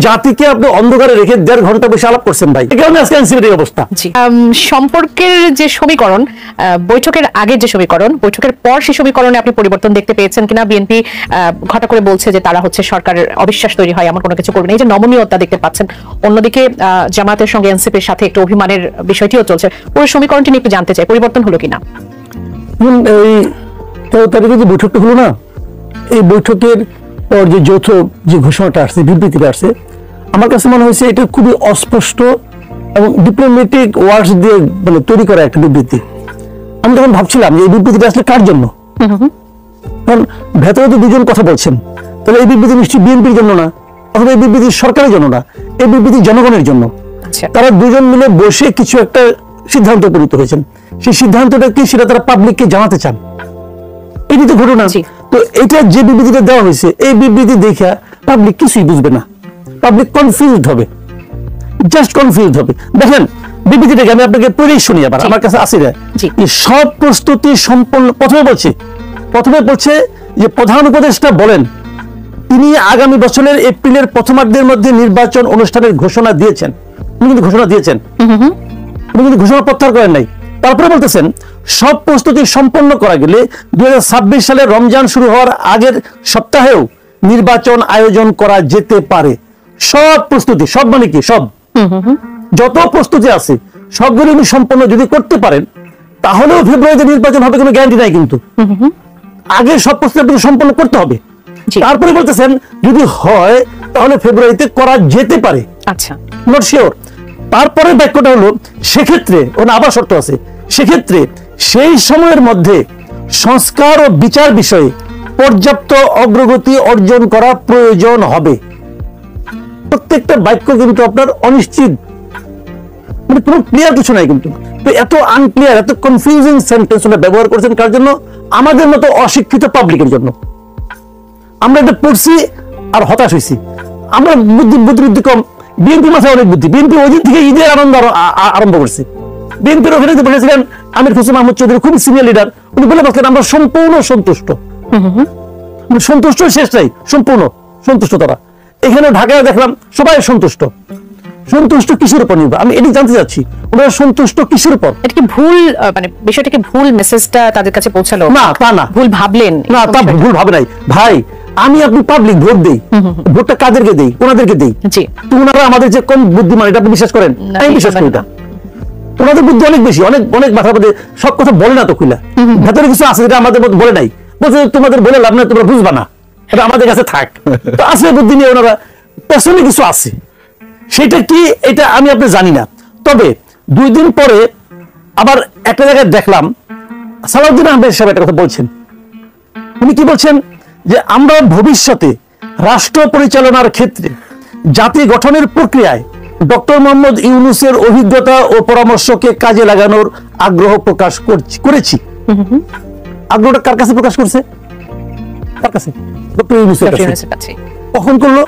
জাতিকে আপনি অন্ধকারে রেখে 1.5 ঘন্টা বসে আলাপ করছেন ভাই, এই কারণে আজকে এনসিপির অবস্থা। সম্পর্কের যে সমীকরণ, বৈঠকের আগে যে সমীকরণ, বৈঠকের পর সেই সমীকরণে আপনি পরিবর্তন দেখতে পেয়েছেন কিনা? বিএনপি ঘটা করে বলছে যে তারা হচ্ছে সরকারের অবিশ্বাস তৈরি হয় এমন কোনো কিছু করবে না, এই যে নমনীয়তা দেখতে পাচ্ছেন। অন্যদিকে জামায়াতের সঙ্গে এনসিপির সাথে একটু অভিমানের বিষয়টিও চলছে। পুরো সমীকরণটি নিয়ে একটু জানতে চাই, পরিবর্তন হলো কিনা? এই 13 তারিখে যে বৈঠকটা হলো না, এই বৈঠকের পর যে যৌথ যে ঘোষণাটা আসছে, বিবৃতিটা আসছে, আমার কাছে মনে হয়েছে এটা খুবই অস্পষ্ট এবং ডিপ্লোম্যাটিক ওয়ার্ডস দিয়ে মানে তৈরি করা একটা বিবৃতি। আমি তখন ভাবছিলাম যে এই বিবৃতিটা আসলে কার জন্য, কারণ ভেতরে তো দুজন কথা বলছেন, তাহলে এই বিবৃতি নিশ্চয়ই বিএনপির জন্য না, অথবা এই বিবৃতি সরকারের জন্য না, এই বিবৃতি জনগণের জন্য। তারা দুজন মিলে বসে কিছু একটা সিদ্ধান্ত উপনীত হয়েছেন, সেই সিদ্ধান্তটা কি সেটা তারা পাবলিককে জানাতে চান, এটি তো ঘটনা। তো এটা যে বিবৃতিটা দেওয়া হয়েছে, এই বিবৃতি দেখা পাবলিক কিছুই বুঝবে না, পাবলিক কনফিউজড হবে, জাস্ট কনফিউজড হবে। দেখেন বিবৃতিটাকে আমি আপনাকে পড়েই শুনি, আবার আমার কাছে আসি না, সব প্রস্তুতি সম্পন্ন। প্রথমে বলছে যে প্রধান উপদেষ্টা বলেন তিনি আগামী বছরের এপ্রিলের প্রথমার্ধের মধ্যে নির্বাচন অনুষ্ঠানের ঘোষণা দিয়েছেন। উনি কিন্তু ঘোষণা দিয়েছেন, উনি কিন্তু ঘোষণা প্রত্যাহার করেন নাই। তারপরে বলতেছেন সব প্রস্তুতি সম্পন্ন করা গেলে 2026 সালে রমজান শুরু হওয়ার আগের সপ্তাহেও নির্বাচন আয়োজন করা যেতে পারে। সব প্রস্তুতি, সব মানে কি, সব যত প্রস্তুতি আছে সবগুলো উনি সম্পন্ন যদি করতে পারেন, তাহলেও ফেব্রুয়ারিতে নির্বাচন হবে, কোনো গ্যারান্টি নাই। কিন্তু আগে সব প্রস্তুতি সম্পন্ন করতে হবে। তারপরে বলতেছেন যদি হয় তাহলে ফেব্রুয়ারিতে করা যেতে পারে, আচ্ছা নট শিওর। তারপরে বাক্যটা হলো সেক্ষেত্রে ওখানে আবার শর্ত আছে, সেক্ষেত্রে সেই সময়ের মধ্যে সংস্কার ও বিচার বিষয়ে পর্যাপ্ত অগ্রগতি অর্জন করা প্রয়োজন হবে। প্রত্যেকটা বাক্য কিন্তু আপনার অনিশ্চিত, মানে কোনো ক্লিয়ার কিছু নাই। কিন্তু তো এত আনক্লিয়ার, এত কনফিউজিং সেন্টেন্স ব্যবহার করেছেন কার জন্য? আমাদের মতো অশিক্ষিত পাবলিকের জন্য। আমরা এটা পড়ছি আর হতাশ হয়েছি। আমরা বুদ্ধি কম, বিএনপি মাথায় অনেক বুদ্ধি। বিএনপি ওই দিন থেকে ঈদের আনন্দ আরম্ভ করছে। বিএনপির ওখানে যে বলেছিলেন আমির হোসেন মাহমুদ চৌধুরী, খুবই সিনিয়র লিডার, উনি বলে বসলেন আমরা সম্পূর্ণ সন্তুষ্ট। সন্তুষ্ট শেষ নাই, সম্পূর্ণ সন্তুষ্ট তারা। এখানে ঢাকায় দেখলাম সবাই সন্তুষ্ট। সন্তুষ্ট কিসের উপর নির্ভর, আমি এটি জানতে চাচ্ছি, ওনারা সন্তুষ্ট কিসের উপর? এটা কি ভুল, মানে বিষয়টাকে ভুল মেসেজটা তাদের কাছে পৌঁছালো? না, তা না, ভুল ভাবলেন না, তা ভুল ভাবে নাই ভাই। আমি আপনি পাবলিক ভোট দেই, ভোটটা কাদেরকে দেই? ওনাদেরকে দেই। তো ওনারা আমাদের যে কম বুদ্ধিমান, এটা আপনি বিশ্বাস করেন? আমি বিশ্বাস করি না। ওনাদের বুদ্ধি অনেক বেশি, অনেক অনেক মাথার মধ্যে সব কথা বলে না তো খুলে, ভেতরে কিছু আছে যেটা আমাদের মধ্যে বলে নাই। বলছে তোমাদের বলে লাভ না, তোমরা বুঝবা না, এটা আমাদের কাছে থাক। তো আছে বুদ্ধি নিয়ে ওনারা, পেছনে কিছু আছে, সেটা কি এটা আমি আপনি জানি না। তবে 2 দিন পরে আবার একটা জায়গায় দেখলাম সালাউদ্দিন আহমেদ সাহেব একটা কথা বলছেন। উনি কি বলছেন? যে আমরা ভবিষ্যতে রাষ্ট্র পরিচালনার ক্ষেত্রে জাতি গঠনের প্রক্রিয়ায় ডক্টর মোহাম্মদ ইউনূসের অভিজ্ঞতা ও পরামর্শকে কাজে লাগানোর আগ্রহ প্রকাশ করেছি। আগ্রহটা কার কাছে প্রকাশ করছে? কার কাছে? ডক্টর ইউনূসের কাছে। কখন করলো?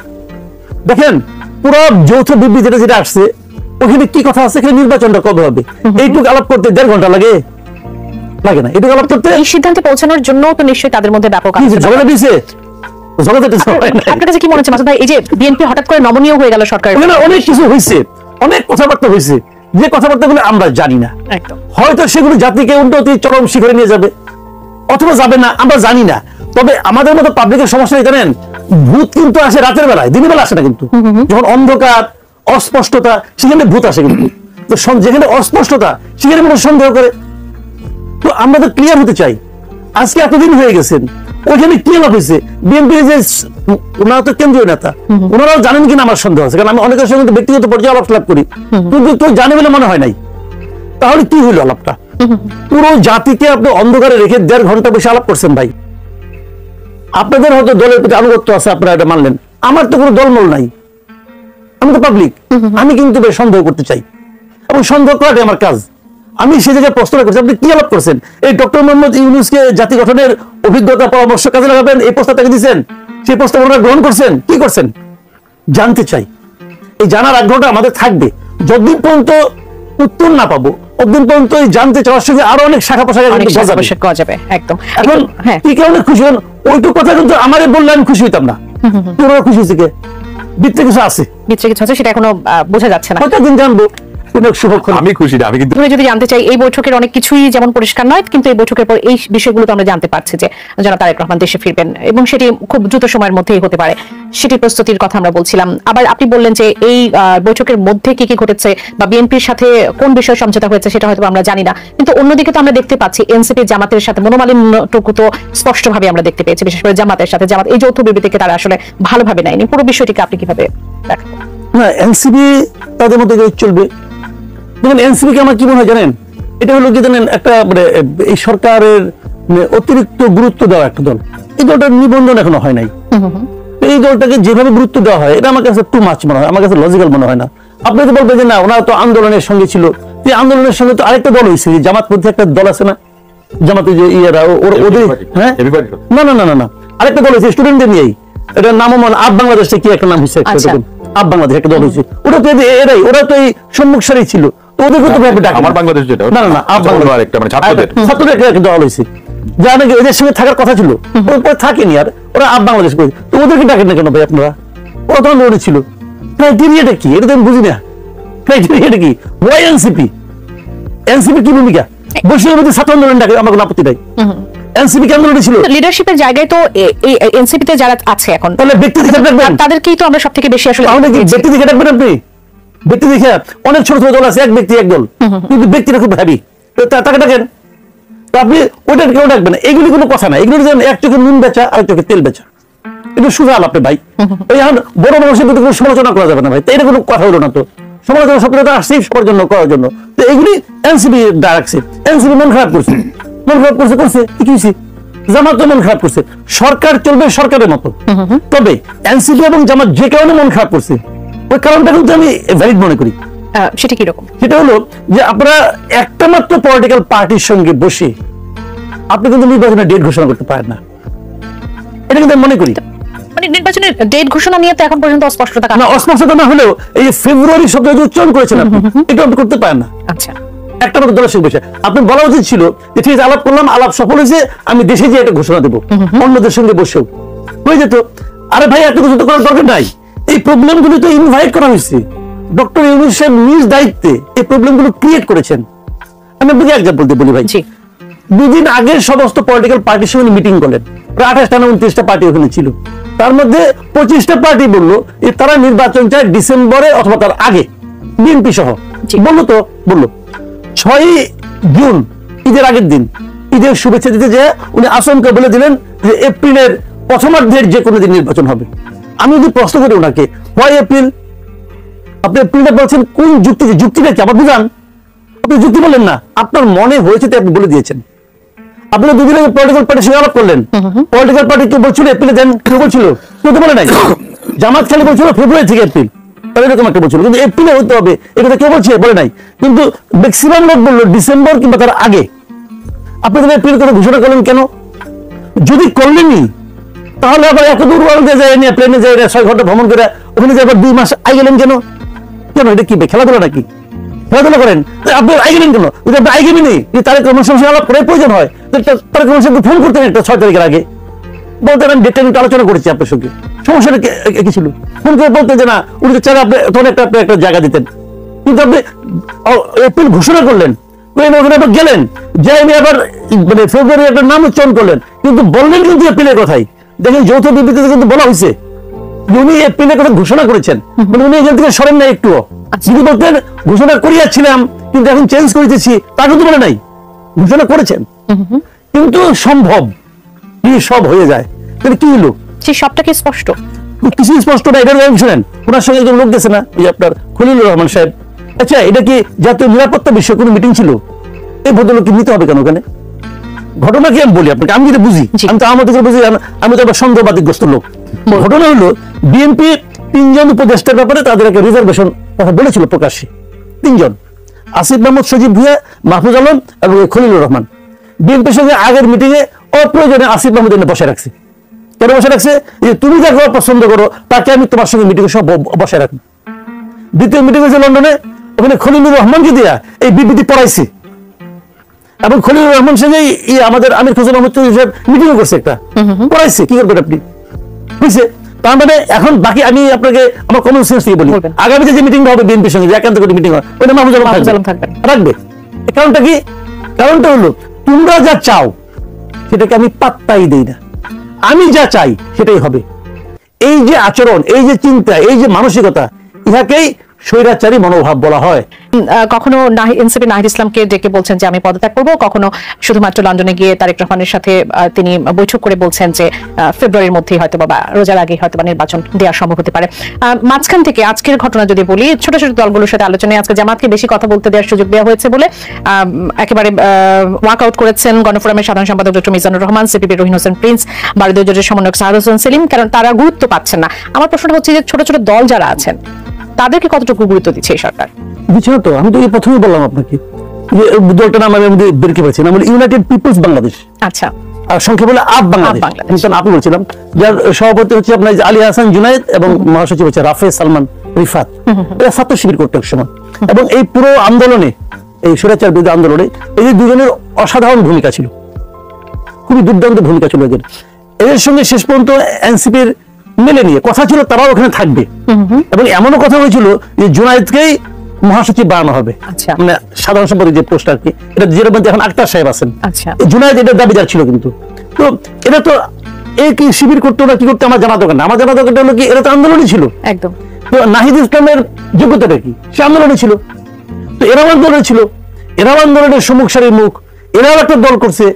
দেখেন পুরো যৌথ বিবৃতিটা যেটা আসছে, ওখানে কি কথা আছে? এখানে নির্বাচনটা কবে হবে এইটুকু আলাপ করতে 1.5 ঘন্টা লাগে না? এটুকু আলাপ করতে, এই সিদ্ধান্তে পৌঁছানোর জন্য তো নিশ্চয়ই তাদের মধ্যে ব্যাপক ঝগড়া দিয়েছে। আপনার কাছে কি মনে হচ্ছে মাসুদ ভাই, এই যে বিএনপি হঠাৎ করে নমনীয় হয়ে গেল সরকার? অনেক কিছু হয়েছে, অনেক কথাবার্তা হয়েছে, যে কথাবার্তাগুলো আমরা জানি না। হয়তো সেগুলো জাতিকে উন্নতি চরম শিখরে নিয়ে যাবে, অথবা যাবে না, আমরা জানি না। তবে আমাদের মতো পাবলিকের সমস্যা জানেন, ভূত কিন্তু আসে রাতের বেলায়, দিনের বেলা আসে না। কিন্তু যখন অন্ধকার, অস্পষ্টতা, সেখানে ভূত আসে। কিন্তু তো যেখানে অস্পষ্টতা সেখানে মানুষ সন্দেহ করে। তো আমরা তো ক্লিয়ার হতে চাই। আজকে এতদিন হয়ে গেছেন, ওইখানে কি লাভ হয়েছে? বিএনপির যে ওনারা তো কেন্দ্রীয় নেতা, ওনারাও জানেন কিনা আমার সন্দেহ আছে, কারণ আমি অনেকের সঙ্গে ব্যক্তিগত পর্যায়ে আলাপ করি, কিন্তু কেউ জানে বলে মনে হয় নাই। তাহলে কি হইলো আলাপটা? পুরো জাতিকে আপনি অন্ধকারে রেখে 1.5 ঘন্টা বসে আলাপ করছেন ভাই। আপনাদের হয়তো দলের প্রতি আনুগত্য আছে, আপনারা এটা মানলেন। আমার তো কোনো দলমল নাই, আমি তো পাবলিক। আমি কিন্তু সন্দেহ করতে চাই, এবং সন্দেহ করাটাই আমার কাজ। আমি সেই জায়গায় প্রশ্ন করছি, আপনি কি আলাপ করছেন? এই ডক্টর মোহাম্মদ ইউনূসকে জাতি গঠনের অভিজ্ঞতা পরামর্শ কাজে লাগাবেন, এই প্রস্তাবটাকে দিচ্ছেন, সেই প্রস্তাব ওনারা গ্রহণ করছেন, কি করছেন জানতে চাই। এই জানার আগ্রহটা আমাদের থাকবে। যতদিন পর্যন্ত উত্তর না পাবো, ততদিন পর্যন্ত জানতে চাওয়ার সঙ্গে আরো অনেক শাখা প্রশাখা যাবে। একদম। এখন কি কারণে খুশি হন? ওইটুকু কথা কিন্তু আমারে বললে আমি খুশি হইতাম না। তোমরা খুশি হয়েছে কে? ভিতরে কিছু আছে, ভিতরে কিছু আছে, সেটা এখনো বোঝা যাচ্ছে না। হয়তো একদিন জানবো। আমি খুশি না, আমি কিন্তু যদি জানতে চাই, এই বৈঠকের অনেক কিছুই যেমন পরিষ্কার নয়, কিন্তু এই বৈঠকের পর এই বিষয়গুলো তো আমরা জানতে পারছি যে জনাব তারেক রহমান দেশে ফিরবেন এবং সেটি খুব দ্রুত সময়ের মধ্যেই হতে পারে, সেটি প্রস্তুতির কথা আমরা বলছিলাম। আবার আপনি বললেন যে এই বৈঠকের মধ্যে কি কি ঘটেছে বা বিএনপির সাথে কোন বিষয়ে সমঝোতা হয়েছে সেটা হয়তো আমরা জানি না, কিন্তু অন্যদিকে তো আমরা দেখতে পাচ্ছি এনসিপি জামাতের সাথে মনোমালিন্যটুকু তো স্পষ্টভাবে আমরা দেখতে পেয়েছি, বিশেষ করে জামাতের সাথে। জামাত এই যৌথ বিবৃতিকে তারা আসলে ভালোভাবে নেয়নি। পুরো বিষয়টিকে আপনি কিভাবে দেখেন? না, এনসিপি তাদের মধ্যে চলবে। দেখুন, এনসিপি কে আমার কি মনে হয় জানেন, এটা হলো কি জানেন, একটা মানে এই সরকারের অতিরিক্ত গুরুত্ব দেওয়া একটা দল। এই দলটার নিবন্ধন এখনো হয় নাই। এই দলটাকে যেভাবে গুরুত্ব দেওয়া হয়, এটা আমার কাছে টু মাচ মনে হয়, আমার কাছে লজিক্যাল মনে হয় না। আপনি তো বলবেন যে না, ওনারা তো আন্দোলনের সঙ্গে ছিল। এই আন্দোলনের সঙ্গে তো আরেকটা দল হয়েছে, জামাত মধ্যে একটা দল আছে না, জামাতে যে ইয়েরা ওদের, হ্যাঁ না না না না না, আরেকটা দল হয়েছে স্টুডেন্টদের নিয়েই, এটার নাম আপ বাংলাদেশে কি একটা নাম হয়েছে, আপ বাংলাদেশ একটা দল হয়েছে। ওটা তো এরাই, ওরা তো এই সম্মুখ সারি ছিল, তো ওদেরকে তো আমার বাংলাদেশ যেটা, না না না, আপ বাংলাদেশ একটা মানে ছাত্রদের একটা দল হয়েছে, যা নাকি এদের সঙ্গে থাকার কথা ছিল, ওরা থাকেনি, আর ওরা আপ বাংলাদেশ করেছে। তো ওদেরকে ডাকেন না কেন ভাই আপনারা? ওরা তো আন্দোলনে ছিল। ক্রাইটেরিয়াটা কি, এটা তো আমি বুঝি না। ক্রাইটেরিয়াটা কি? Y NCP? এনসিপি কি ভূমিকা? বৈষম্যের মধ্যে ছাত্র আন্দোলন ডাকে, আমার কোনো আপত্তি নাই। এনসিপি কি আন্দোলনে ছিল? লিডারশিপের জায়গায় তো এই এনসিপি তে যারা আছে এখন, তাহলে ব্যক্তি দেখে ডাকবেন, তাদেরকেই তো আমরা সবথেকে বেশি আসলে ব্যক্তি দেখে ডাকবেন আপনি? ব্যক্তি দেখে অনেক ছোট ছোট দল আছে, এক ব্যক্তি এক দল, কিন্তু ব্যক্তিটা খুব হ্যাভি, তাকে ডাকেন। আপনি ওটা কেউ ডাকবেন, এগুলি কোনো কথা না। এগুলি যেন এক চোখে নুন বেচা, আরেক চোখে তেল বেচা, একটু সুজা আপনি ভাই। ওই এখন বড় মানুষের প্রতি কোনো সমালোচনা করা যাবে না ভাই, এটা কোনো কথা হলো না। তো সমালোচনা সক্রিয়তা আসছে সবার জন্য, করার জন্য। তো এগুলি এনসিপি ডাকছে, এনসিপি মন খারাপ করছে, মন খারাপ করছে কি হয়েছে? জামাত মন খারাপ করছে। সরকার চলবে সরকারের মতো, তবে এনসিপি এবং জামাত যে কারণে মন খারাপ করছে, ওই কারণটা কিন্তু আমি ভ্যালিড মনে করি। সেটা কি রকম? সেটা হলো যে আপনারা একটা মাত্র পলিটিক্যাল পার্টির সঙ্গে বসে আপনি কিন্তু নির্বাচনের ডেট ঘোষণা করতে পারেন না, এটা কিন্তু আমি মনে করি। মানে নির্বাচনের ডেট ঘোষণা নিয়ে তো এখন পর্যন্ত অস্পষ্টতা না, অস্পষ্টতা না হলেও এই ফেব্রুয়ারি শব্দ যে উচ্চারণ করেছেন আপনি, এটা আপনি করতে পারেন না। আচ্ছা, একটা মাত্র দলের সঙ্গে বসে আপনি বলা উচিত ছিল যে ঠিক আছে, আলাপ করলাম, আলাপ সফল হয়েছে, আমি দেশে যে এটা ঘোষণা দেবো, অন্যদের সঙ্গে বসেও হয়ে যেত। আরে ভাই, এত কিছু তো করার দরকার নাই। এই প্রবলেমগুলো তো ইনভাইট করা হয়েছে, ডক্টর ইউনূস সাহেব নিজ দায়িত্বে এই প্রবলেমগুলো ক্রিয়েট করেছেন। আমি আপনাকে এক্সাম্পল দিয়ে বলি ভাই, দুদিন আগে সমস্ত পলিটিক্যাল পার্টির সঙ্গে মিটিং করলেন, প্রায় 28টা না 29টা পার্টি ওখানে ছিল। তার মধ্যে 25টা পার্টি বললো যে তারা নির্বাচন চায় ডিসেম্বরে অথবা তার আগে, বিএনপি সহ বললো। তো বললো 6 জুন ঈদের আগের দিন, ঈদের শুভেচ্ছা দিতে যে উনি আসমকে বলে দিলেন যে এপ্রিলের প্রথমার্ধের যে কোনো দিন নির্বাচন হবে। আমি যদি প্রশ্ন করি ওনাকে, হয় এপ্রিল, আপনি এপ্রিলটা বলছেন কোন যুক্তিতে? যুক্তিটা কি আমার বুঝান। আপনি যুক্তি বললেন না, আপনার মনে হয়েছে তো আপনি বলে দিয়েছেন। আপনি দুদিন আগে পলিটিক্যাল পার্টির সঙ্গে আলাপ করলেন, পলিটিক্যাল পার্টি কেউ বলছিল এপ্রিলে দেন, কেউ বলছিল, কেউ তো বলে নাই। জামাত খালি বলছিল ফেব্রুয়ারি থেকে এপ্রিল, তাহলে এরকম একটা বলছিল, কিন্তু এপ্রিলে হতে হবে এটা কেউ বলছে, বলে নাই। কিন্তু ম্যাক্সিমাম লোক বললো ডিসেম্বর কিংবা তার আগে। আপনি তাহলে এপ্রিল করে ঘোষণা করলেন কেন? যদি করলেনই তাহলে আবার এত দূর যায় নিয়ে প্লেনে যায় 6 ঘন্টা ভ্রমণ করে ওখানে যে আবার 2 মাস আই গেলেন কেন? কেন এটা কি খেলাধুলা নাকি? খেলাধুলা করেন আপনি আই গেলেন কেন? যদি আপনি আই গেবেনি তারেক রহমানের সঙ্গে আলাপ করার প্রয়োজন হয়, তারেক রহমানের সঙ্গে ফোন করতেন একটা 6 তারিখের আগে, বলতেন আমি ডেটটা নিয়ে আলোচনা করেছি আপনার সঙ্গে, সমস্যাটা কি ছিল? ফোন করে বলতেন যে না উনি তো চাইলে আপনি তখন একটা জায়গা দিতেন। কিন্তু আপনি এপ্রিল ঘোষণা করলেন, গেলেন যে আমি আবার মানে ফেব্রুয়ারি একটা নাম উচ্চারণ করলেন, কিন্তু বললেন কিন্তু এপ্রিলের কথাই। দেখেন যৌথ বিবৃতিতে কিন্তু বলা হয়েছে উনি এপ্রিলের কথা ঘোষণা করেছেন, মানে উনি এখান থেকে সরেন নাই একটুও। যদি বলতেন ঘোষণা করিয়াছিলাম কিন্তু এখন চেঞ্জ করিতেছি, তা কিন্তু বলে নাই, ঘোষণা করেছেন। কিন্তু সম্ভব সব হয়ে যায়, তাহলে কি হলো? সবটা কি স্পষ্ট? কিছু স্পষ্ট না। এটা শুনেন, ওনার সঙ্গে একজন লোক গেছে না, ওই আপনার খলিলুর রহমান সাহেব। আচ্ছা, এটা কি জাতীয় নিরাপত্তা বিষয়ে কোনো মিটিং ছিল? এই ভদ্রলোককে নিতে হবে কেন ওখানে? ঘটনা কি আমি বলি আপনাকে, আমি যেটা বুঝি, আমি তো আমার বুঝি, আমি তো আবার সন্দেহবাদীগ্রস্ত লোক। ঘটনা হলো বিএনপি 3 জন উপদেষ্টার ব্যাপারে তাদের একটা রিজার্ভেশন কথা বলেছিল প্রকাশ্যে। 3 জন, আসিফ মাহমুদ, সজীব ভুঁইয়া, মাহফুজ আলম এবং খলিলুর রহমান। বিএনপির সঙ্গে আগের মিটিং এ অপ্রয়োজনে আসিফ মাহমুদ এনে বসে রাখছে। কেন বসে রাখছে? যে তুমি যাকে পছন্দ করো তাকে আমি তোমার সঙ্গে মিটিং সব বসে রাখবো। দ্বিতীয় মিটিং হয়েছে লন্ডনে, ওখানে খলিলুর রহমানকে দিয়া এই বিবৃতি পড়াইছে এবং খলিলুর রহমান সঙ্গে আমাদের আমির হোসেন মাহমুদ মিটিং করছে, একটা পড়াইছে। কি করবেন আপনি? বুঝছে তার মানে এখন বাকি আমি আপনাকে আমার কমন সেন্স দিয়ে বলি, বলবেন। আগামীতে যে মিটিংটা হবে বিএনপির সঙ্গে, যে একান্ত করে মিটিং হয়, ওটা মাহফুজ আলম মাহফুজ আলম থাকবেন। রাখবে। কারণটা কি? কারণটা হলো তোমরা যা চাও সেটাকে আমি পাত্তাই দেই না, আমি যা চাই সেটাই হবে। এই যে আচরণ, এই যে চিন্তা, এই যে মানসিকতা, ইহাকেই স্বৈরাচারী মনোভাব বলা হয়। কখনো এনসিপি নাহিদ ইসলামকে ডেকে বলছেন যে আমি পদত্যাগ করব, কখনো শুধুমাত্র লন্ডনে গিয়ে তারেক রহমানের সাথে তিনি বৈঠক করে বলছেন যে ফেব্রুয়ারির মধ্যেই হয়তো বা রোজার আগে হয়তো নির্বাচন দেওয়া সম্ভব হতে পারে। মাঝখান থেকে আজকের ঘটনা যদি বলি, ছোট ছোট দলগুলোর সাথে আলোচনায় আজকে জামাতকে বেশি কথা বলতে দেওয়ার সুযোগ দেওয়া হয়েছে বলে একেবারে ওয়াকআউট করেছেন গণফোরামের সাধারণ সম্পাদক doctor Mizanur Rahman, CPP Rahin Hossain Prince, ভারতীয় জোটের সমন্বয়ক সাহাদ হোসেন সেলিম, কারণ তারা গুরুত্ব পাচ্ছেন না। আমার প্রশ্নটা হচ্ছে যে ছোট ছোট দল যারা আছেন তাদেরকে কতটুকু গুরুত্ব দিচ্ছে এই সরকার? বুঝছেন তো আমি তো এই প্রথমেই বললাম আপনাকে যে দলটার নাম আমি বের করে পাচ্ছি না, বলে ইউনাইটেড পিপলস বাংলাদেশ, আচ্ছা, আর সংক্ষেপে বলে আপ বাংলাদেশ। আপনি বলছিলাম যার সভাপতি হচ্ছে আপনার আলী হাসান জুনায়েদ এবং মহাসচিব হচ্ছে রাফে সালমান রিফাত, এরা ছাত্র শিবির করতে এক সময়। এবং এই পুরো আন্দোলনে, এই স্বৈরাচার বিরোধী আন্দোলনে এই যে দুজনের অসাধারণ ভূমিকা ছিল, খুবই দুর্দান্ত ভূমিকা ছিল এদের। এদের সঙ্গে শেষ পর্যন্ত এনসিপির মেলে নিয়ে কথা ছিল তারাও ওখানে থাকবে, এবং এমনও কথা হয়েছিল যে জুনায়েদকেই মহাসচিব বানানো হবে, মানে সাধারণ সম্পাদক যে পোস্ট আর কি, এটা যেটা মধ্যে এখন আক্তার সাহেব আছেন, জুনায়েদ এটার দাবিদার ছিল। কিন্তু তো এটা তো এই কি শিবির করতো না কি করতো আমার জানা দরকার না, আমার জানা দরকার হলো কি এরা তো আন্দোলনই ছিল একদম। তো নাহিদ ইসলামের যোগ্যতাটা কি? সে আন্দোলনই ছিল, তো এরাও আন্দোলনে ছিল, এরাও আন্দোলনের সম্মুখ সারির মুখ, এরাও একটা দল করছে,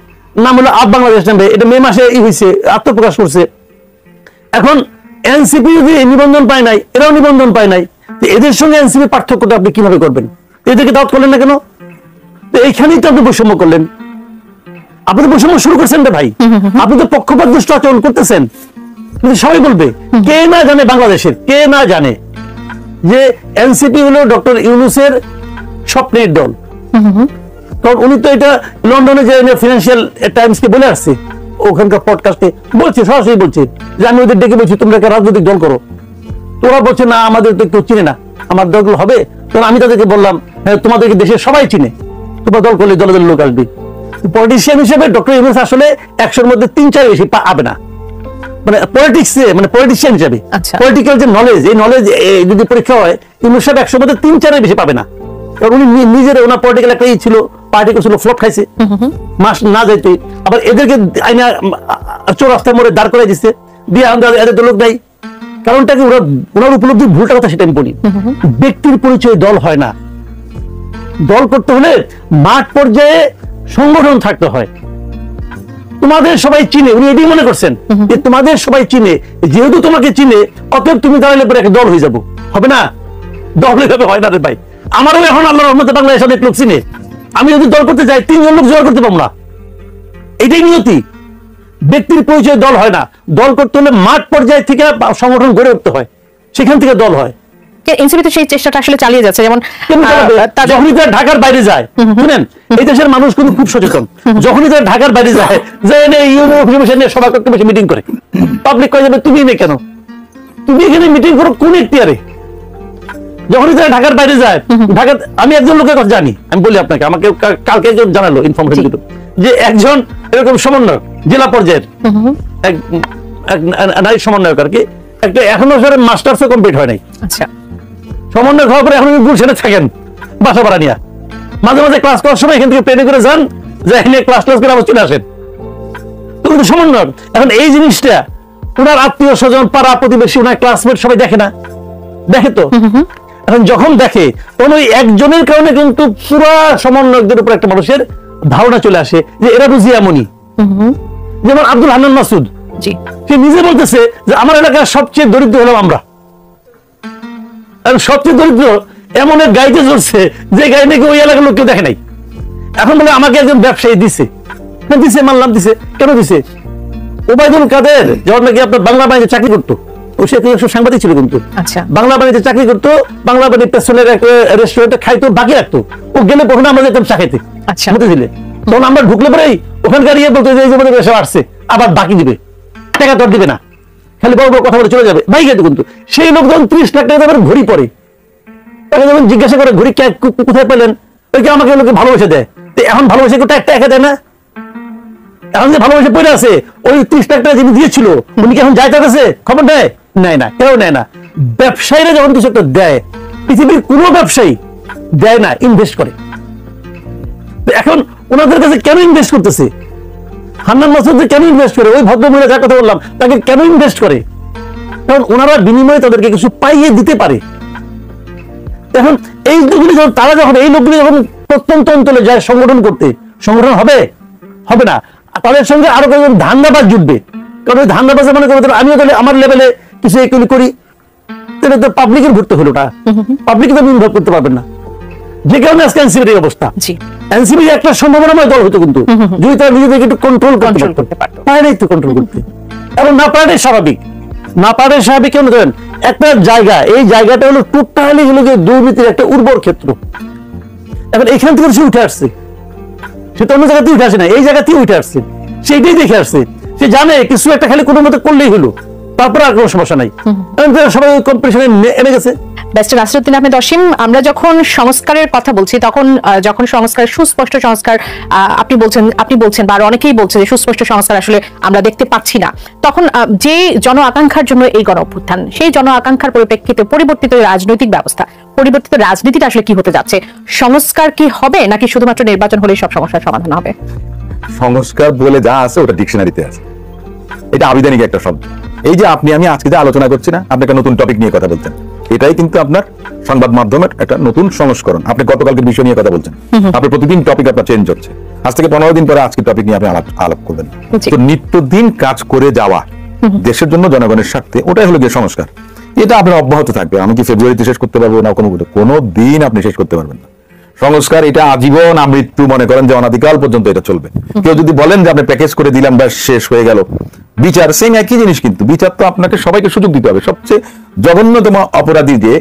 নাম হলো আপ বাংলাদেশ নামে, এটা মে মাসে হয়েছে, আত্মপ্রকাশ করছে। এখন এনসিপি যদি নিবন্ধন পায় নাই, এরাও নিবন্ধন পায় নাই, এদের সঙ্গে এনসিপি পার্থক্যটা আপনি কিভাবে করবেন? এদেরকে দাওয়াত করলেন না কেন? তো এইখানেই তো আপনি বৈষম্য করলেন, আপনি তো বৈষম্য শুরু করছেন রে ভাই, আপনি তো পক্ষপাত দুষ্ট আচরণ করতেছেন। কিন্তু সবাই বলবে, কে না জানে বাংলাদেশের, কে না জানে যে এনসিপি হলো ডক্টর ইউনূসের স্বপ্নের দল। কারণ উনি তো এটা লন্ডনে যে ফিনান্সিয়াল টাইমস কে বলে আসছে, ওখানকার পডকাস্টে বলছে, সরাসরি বলছে যে আমি ওদের ডেকে বলছি তোমরা একটা রাজনৈতিক দল করো। তোরা বলছে না আমাদের তো কেউ চিনে না, আমার দলগুলো হবে। তখন আমি তাদেরকে বললাম হ্যাঁ তোমাদেরকে দেশের সবাই চিনে, তোমার দল করলে দলের লোক আসবে। পলিটিশিয়ান হিসেবে ডক্টর ইউনূস আসলে 100-র মধ্যে 3-4 বেশি পাবে না, মানে পলিটিক্সে, মানে পলিটিশিয়ান হিসেবে পলিটিক্যাল যে নলেজ, এই নলেজ যদি পরীক্ষা হয় ইউনূস সাহেব 100-র মধ্যে 3-4 বেশি পাবে না। কারণ উনি নিজের ওনার পলিটিক্যাল একটা ছিল, পার্টি করছিল, ফ্লপ খাইছে মাস না যাইতে, আবার এদেরকে আইনা চৌরাস্তার মোড়ে দাঁড় করে দিচ্ছে, দিয়ে এদের তো লোক দেয়। কারণটা কি? ওনার উপলব্ধি ভুলটা কথা সেটা আমি বলি, ব্যক্তির পরিচয় দল হয় না, দল করতে হলে মাঠ পর্যায়ে সংগঠন থাকতে হয়। তোমাদের সবাই চিনে, উনি এটাই মনে করছেন যে তোমাদের সবাই চিনে, যেহেতু তোমাকে চিনে অতএব তুমি দাঁড়ালে পরে একটা দল হয়ে যাবো, হবে না, দল এভাবে হয় না রে ভাই। আমারও এখন আল্লাহর রহমতে বাংলাদেশ অনেক লোক চিনে, আমি যদি দল করতে যাই 3 জন লোক জোগাড় করতে পারবো না, এটাই নিয়তি। ব্যক্তির পরিচয় দল হয় না, দল করতে হলে মাঠ পর্যায় থেকে সংগঠন গড়ে উঠতে হয়, সেখান থেকে দল হয়। এনসিপি তো সেই চেষ্টাটা আসলে চালিয়ে যাচ্ছে, যেমন যখনই তারা ঢাকার বাইরে যায়, শুনেন এই দেশের মানুষ কিন্তু খুব সচেতন, যখনই তারা ঢাকার বাইরে যায়, সভা করতে বসে মিটিং করে, পাবলিক কয়ে যাবে তুমি কেন, তুমি এখানে মিটিং করো কোন এখতিয়ারে? যখনই তারা ঢাকার বাইরে যায়, ঢাকা, আমি একজন লোকের কথা জানি, আমি বলি আপনাকে, আমাকে কালকে একজন জানালো ইনফরমেশন দিল যে একজন এরকম সমন্বয়ক জেলা পর্যায়ের এক নারী সমন্বয়ক আর কি, একটা এখনো মাস্টার্সও কমপ্লিট হয় নাই, সমন্বয়ক হওয়ার পরে এখন গুলশানে থাকেন বাসা ভাড়া নিয়ে, মাঝে মাঝে ক্লাস করার সময় এখান থেকে প্লেনে করে যান, যে এখানে ক্লাস করে আবার চলে আসেন, তো কিন্তু সমন্বয়ক। এখন এই জিনিসটা ওনার আত্মীয় স্বজন, পাড়া প্রতিবেশী, ওনার ক্লাসমেট সবাই দেখে না, দেখে তো। এখন যখন দেখে তখন ওই একজনের কারণে কিন্তু পুরো সমন্বয়কদের উপর একটা মানুষের ধারণা চলে আসে যে এরা বুঝি এমনই। যেমন আব্দুল হান্নান মাসুদ, সে নিজে বলতেছে যে আমার এলাকার সবচেয়ে দরিদ্র হলাম আমরা, সবচেয়ে দরিদ্র এমন এক গাড়িতে চলছে যে গাড়ি নাকি ওই এলাকার লোক কেউ দেখে নাই। এখন বলে আমাকে একজন ব্যবসায়ী দিছে, দিছে মানলাম, দিছে কেন দিছে? ওবায়দুল কাদের যখন নাকি আপনার বাংলা বাণিজ্যে চাকরি করতো, ও সে সাংবাদিক ছিল কিন্তু, বাংলা বাণিজ্যে চাকরি করতো, বাংলা বাণিজ্য পেছনের একটা রেস্টুরেন্টে খাইতো, বাকি রাখতো, ও গেলে কখনো আমরা যেতাম চা খাইতে, বুঝেছিলে? তখন আমরা ঢুকলে পরেই ওখানকার ইয়ে বলতো যে এই যে সব আসছে, আবার বাকি দিবে, টাকা তো দিবে না, খালি বড় বড় কথা বলে চলে যাবে, ভাই গেতো। কিন্তু সেই লোক যখন 30 লাখ টাকা দামের ঘড়ি পরে, তাকে যখন জিজ্ঞাসা করে ঘড়ি কোথায় পেলেন, ওই কি আমাকে লোকে ভালোবেসে দেয়, এখন ভালোবেসে কোথায় একটা একা দেয় না, এখন যে ভালোবেসে পড়ে আছে ওই 30 লাখ টাকা যিনি দিয়েছিল উনি কি এখন যায় তার কাছে খবর দেয়? নেয় না, কেউ নেয় না। ব্যবসায়ীরা যখন কিছু একটা দেয়, পৃথিবীর কোনো ব্যবসায়ী দেয় না, ইনভেস্ট করে। এখন ওনাদের কাছে কেন ইনভেস্ট করতেছে? হান্নান মাসুদ কেন ইনভেস্ট করে? ওই ভদ্রমহিলা যার কথা বললাম তাকে কেন ইনভেস্ট করে? কারণ ওনারা বিনিময়ে তাদেরকে কিছু পাইয়ে দিতে পারে। এখন এই লোকগুলি যখন তারা যখন এই লোকগুলি যখন প্রত্যন্ত অঞ্চলে যায় সংগঠন করতে, সংগঠন হবে হবে না। তাদের সঙ্গে আরো কয়েকজন ধান্দাবাজ জুটবে। কারণ ওই ধান্দাবাজে মনে করবে আমিও তাহলে আমার লেভেলে কিছু এগুলি করি, তাহলে তো পাবলিকের ঘুরতে হলো না, পাবলিক তো ইনভলভ করতে পারবেন না। যে কারণে আজকে এনসিপির এই অবস্থা। এনসিপি একটা সম্ভাবনাময় দল হতো কিন্তু যদি তারা নিজেদেরকে একটু কন্ট্রোল করতে পারতো। পারে নাই তো কন্ট্রোল করতে, এবং না পারাটাই স্বাভাবিক। না পারে স্বাভাবিক কেন ধরেন একটা জায়গা, এই জায়গাটা হলো টোটালি হলো যে দুর্নীতির একটা উর্বর ক্ষেত্র। এখন এখান থেকে সে উঠে আসছে, সে তো অন্য জায়গাতে উঠে আসে না, এই জায়গাতেই উঠে আসছে, সেইটাই দেখে আসছে। সে জানে কিছু একটা খালি কোনো মতো করলেই হলো, তারপরে আর কোনো সমস্যা নাই। সবাই কম্পিটিশনে এনে গেছে। ব্যারিস্টার নাসিরউদ্দিন আহমেদ অসীম, আমরা যখন সংস্কারের কথা বলছি তখন যখন সংস্কার, সুস্পষ্ট সংস্কার আপনি বলছেন বা অনেকেই বলছে যে সুস্পষ্ট সংস্কার আসলে আমরা দেখতে পাচ্ছি না, তখন যে জন আকাঙ্ক্ষার জন্য এই গণ অভ্যুত্থান, সেই জন আকাঙ্ক্ষার পরিপ্রেক্ষিতে পরিবর্তিত রাজনৈতিক ব্যবস্থা, পরিবর্তিত রাজনীতিটা আসলে কি হতে যাচ্ছে? সংস্কার কি হবে, নাকি শুধুমাত্র নির্বাচন হলেই সব সমস্যার সমাধান হবে? সংস্কার বলে যা আছে ওটা ডিকশনারিতে আছে, এটা আবিধানিক একটা শব্দ। এই যে আপনি আমি আজকে যে আলোচনা করছি না, আপনি একটা নতুন টপিক নিয়ে কথা বলছেন, এটাই কিন্তু আপনার সংবাদ মাধ্যমের একটা নতুন সংস্করণ। আপনি গতকালকের বিষয় নিয়ে কথা বলছেন, আপনি প্রতিদিন টপিক আপনার চেঞ্জ হচ্ছে। আজ থেকে 15 দিন পরে আজকের টপিক নিয়ে আপনি আলাপ করবেন। তো নিত্যদিন কাজ করে যাওয়া দেশের জন্য, জনগণের স্বার্থে, ওটাই হলো গিয়ে সংস্কার। এটা আপনার অব্যাহত থাকবে। আমি কি ফেব্রুয়ারিতে শেষ করতে পারবো না? কোনো দিন আপনি শেষ করতে পারবেন না। সংস্কার এটা আজীবন আমৃত্যু, মনে করেন যে অনাদিকাল পর্যন্ত এটা চলবে। কেউ যদি বলেন যে আপনি প্যাকেজ করে দিলাম বা শেষ হয়ে গেল, বিচার সেম একই জিনিস, কিন্তু বিচার তো আপনাকে সবাইকে সুযোগ দিতে হবে। সবচেয়ে জঘন্যতম অপরাধী যে,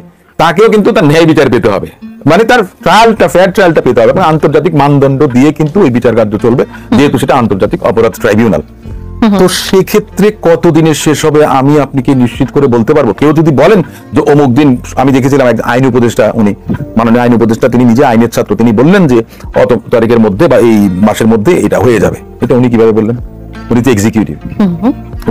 তাকেও কিন্তু তার ন্যায় বিচার পেতে হবে, মানে তার ট্রায়ালটা, ফেয়ার ট্রায়ালটা পেতে হবে। আন্তর্জাতিক মানদণ্ড দিয়ে কিন্তু এই বিচার কার্য চলবে, যেহেতু সেটা আন্তর্জাতিক অপরাধ ট্রাইব্যুনাল। তো সেক্ষেত্রে কতদিনে শেষ হবে আমি আপনাকে নিশ্চিত করে বলতে পারবো? কেউ যদি বলেন যে অমুক দিন, আমি দেখেছিলাম এক আইন উপদেষ্টা, উনি মাননীয় আইন উপদেষ্টা, তিনি নিজে আইনের ছাত্র, তিনি বললেন যে অত তারিখের মধ্যে বা এই মাসের মধ্যে এটা হয়ে যাবে। এটা উনি কিভাবে বললেন? উনি তো এক্সিকিউটিভ,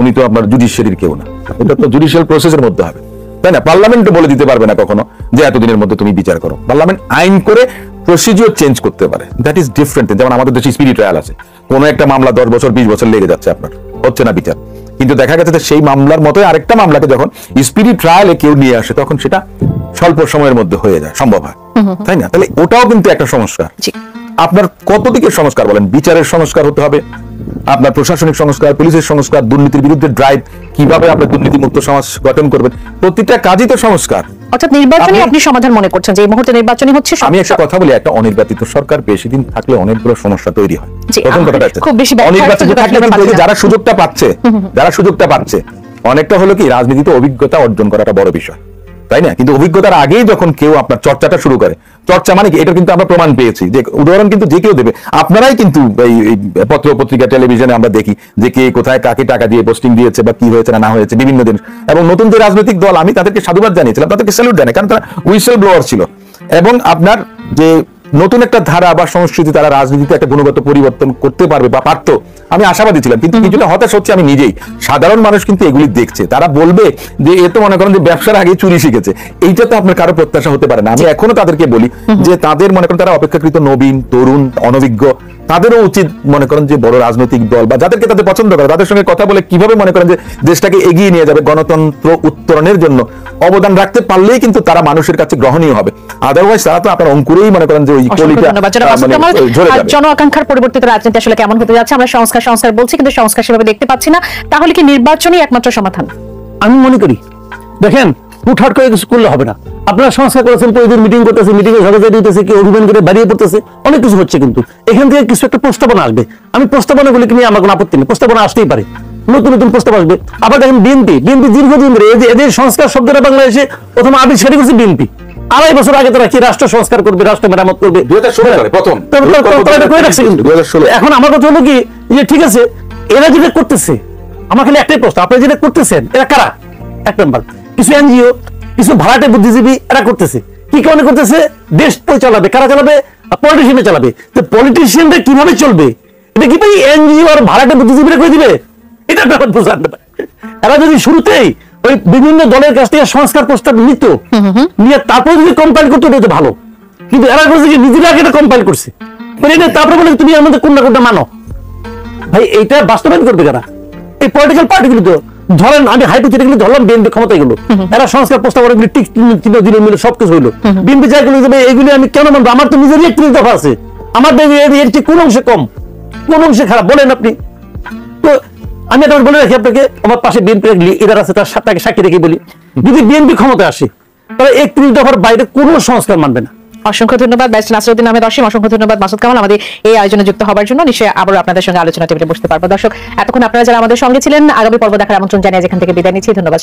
উনি তো আপনার জুডিশিয়ারির কেউ না। এটা তো জুডিশিয়াল প্রসেসের মধ্যে হবে, তাই না? পার্লামেন্টও বলে দিতে পারবে না কখনো যে এতদিনের মধ্যে তুমি বিচার করো। পার্লামেন্ট আইন করে প্রসিডিওর চেঞ্জ করতে পারে, দ্যাট ইজ ডিফারেন্ট। যেমন আমাদের দেশে স্পিডি ট্রায়াল আছে, কোন একটা মামলা 10 বছর 20 বছর লেগে যাচ্ছে, আপনার হচ্ছে না বিচার, কিন্তু দেখা গেছে যে সেই মামলার মতোই আরেকটা মামলাকে যখন স্পিডি ট্রায়ালে কেউ নিয়ে আসে, তখন সেটা স্বল্প সময়ের মধ্যে হয়ে যায়, সম্ভব হয়, তাই না? তাহলে ওটাও কিন্তু একটা সংস্কার। আপনার কত দিকের সংস্কার বলেন? বিচারের সংস্কার হতে হবে, আপনার প্রশাসনিক সংস্কার, পুলিশের সংস্কার, দুর্নীতির বিরুদ্ধে ড্রাইভ, কিভাবে আপনি দুর্নীতি মুক্ত সমাজ গঠন করবেন, প্রতিটা কাজই তো সংস্কার। অর্থাৎ নির্বাচনী আপনি সমাধান মনে করছেন যে এই মুহূর্তে নির্বাচনী হচ্ছে? আমি একটা কথা বলি, একটা অনির্বাচিত সরকার বেশি দিন থাকলে অনেকগুলো সমস্যা তৈরি হয়। প্রথম কথাটা খুব বেশি অনির্বাচিত থাকলে যারা সুযোগটা পাচ্ছে অনেকটা হলো কি, রাজনীতিতে অভিজ্ঞতা অর্জন করাটা বড় বিষয়, তাই না? কিন্তু অভিজ্ঞতার আগেই যখন কেউ আপনার চর্চাটা শুরু করে, চর্চা মানে কি, এটা কিন্তু আমরা প্রমাণ পেয়েছি, যে উদাহরণ কিন্তু যে কেউ দেবে, আপনারাই কিন্তু এই পত্র পত্রিকা টেলিভিশনে আমরা দেখি যে কে কোথায় কাকে টাকা দিয়ে পোস্টিং দিয়েছে বা কি হয়েছে না হয়েছে বিভিন্ন দিন। এবং নতুন যে রাজনৈতিক দল, আমি তাদেরকে সাধুবাদ জানিয়েছিলাম, তাদেরকে স্যালুট জানাই, কারণ তারা হুইসেল ব্লোয়ার ছিল। এবং আপনার যে নতুন একটা ধারা বা সংস্কৃতি, তারা রাজনীতিতে একটা গুণগত পরিবর্তন করতে পারবে বা পারতো, আমি আশাবাদী ছিলাম। কিন্তু কিছুটা হতাশ হচ্ছে আমি নিজেই। সাধারণ মানুষ কিন্তু এগুলি দেখছে, তারা বলবে যে এ তো মনে করেন যে ব্যবসার আগে চুরি শিখেছে। এইটা তো আপনার কারো প্রত্যাশা হতে পারে না। আমি এখনো তাদেরকে বলি যে তাদের মনে করেন, তারা অপেক্ষাকৃত নবীন, তরুণ, অনভিজ্ঞ, তাদেরও উচিত মনে করেন যে বড় রাজনৈতিক দল বা যাদেরকে তাদের পছন্দ করে, তাদের সঙ্গে কথা বলে কিভাবে মনে করেন যে দেশটাকে এগিয়ে নিয়ে যাবে, গণতন্ত্র উত্তরণের জন্য অবদান রাখতে পারলেই কিন্তু তারা মানুষের কাছে গ্রহণীয় হবে। আদারওয়াইজ তারা তো আপনার অঙ্কুরেই মনে করেন যে ওই কলিটা জন আকাঙ্ক্ষার পরিবর্তিত রাজনীতি আসলে কেমন হতে যাচ্ছে? আমরা সংস্কার বলছি, কিন্তু সংস্কার সেভাবে দেখতে পাচ্ছি না। তাহলে কি নির্বাচনই একমাত্র সমাধান? আমি মনে করি, দেখেন, হুটহাট করে কিছু করলে হবে না। আপনারা সংস্কার করেছেন, প্রতিদিন মিটিং করতেছে, মিটিংয়ে ঝগড়া দিতেছে, কেউ অভিমান করে বাড়িয়ে পড়তেছে, অনেক কিছু হচ্ছে, কিন্তু এখান থেকে কিছু একটা প্রস্তাবনা আসবে। আমি প্রস্তাবনাগুলি নিয়ে আমার কোনো আপত্তি নেই, প্রস্তাবনা আসতেই পারে, নতুন নতুন প্রস্তাব আসবে। আবার দেখেন বিএনপি দীর্ঘদিন ধরে এদের সংস্কার শব্দটা বাংলাদেশে প্রথম আবিষ্কারই করছে বিএনপি। 2.5 বছর আগে তারা কি রাষ্ট্র সংস্কার করবে, রাষ্ট্র মেরামত করবে, 2016। এখন আমার কথা হলো কি, যে ঠিক আছে, এরা যেটা করতেছে, আমার খালি একটাই প্রশ্ন, আপনারা যেটা করতেছেন এরা কারা? 1 নম্বর, কিছু এনজিও, কিছু ভাড়াটে বুদ্ধিজীবী, এরা করতেছে কি কারণে করতেছে? দেশ চালাবে, কারা চালাবে? পলিটিশিয়ানরা চালাবে। তো পলিটিশিয়ানরা কিভাবে চলবে? এটা কি ভাই এনজিও আর ভাড়াটে বুদ্ধিজীবীরা করে দিবে? এটা ব্যাপার বোঝান। এরা যদি শুরুতেই ওই বিভিন্ন দলের কাছ থেকে সংস্কার প্রস্তাব নিত, নিয়ে তারপরে যদি কম্পাইল করতো এটা তো ভালো, কিন্তু এরা করছে কি নিজেরা আগে এটা কম্পাইল করছে, তারপরে বলে তুমি আমাদের কোনটা মানো। ভাই এইটা বাস্তবায়ন করবে কারা? এই পলিটিক্যাল পার্টিগুলো তো ধরেন, আমি হাইপোথেটিক্যালি ধরলাম বিএনপি ক্ষমতায় গেল, এরা সংস্কার প্রস্তাব অনেকগুলি টিক চিহ্ন দিল, মিলে সবকিছু হইলো, বিএনপি যাই গুলো এগুলি আমি কেন মানবো? আমার তো নিজেরই 31 দফা আছে, আমাদের এর ঠিক কোন অংশে কম, কোন অংশে খারাপ বলেন আপনি? তো আমি এটা বলে রাখি আপনাকে, আমার পাশে বিএনপি লিডার আছে, তার তাকে সাক্ষী রেখে বলি, যদি বিএনপি ক্ষমতায় আসে তাহলে 31 দফার বাইরে কোনো সংস্কার মানবে না। অসংখ্য ধন্যবাদ ব্যারিস্টার নাসিরউদ্দিন আহমেদ অসীম, অসংখ্য ধন্যবাদ মাসুদ কামাল আমাদের এই আয়োজনে যুক্ত হওয়ার জন্য। নিশ্চয়ই আবারও আপনাদের সঙ্গে আলোচনা টেবিলে বসতে পারবো। দর্শক, এতক্ষণ আপনারা যারা আমাদের সঙ্গে ছিলেন, আগামী পর্ব দেখার আমন্ত্রণ জানিয়ে যেখান থেকে বিদায় নিচ্ছি। ধন্যবাদ।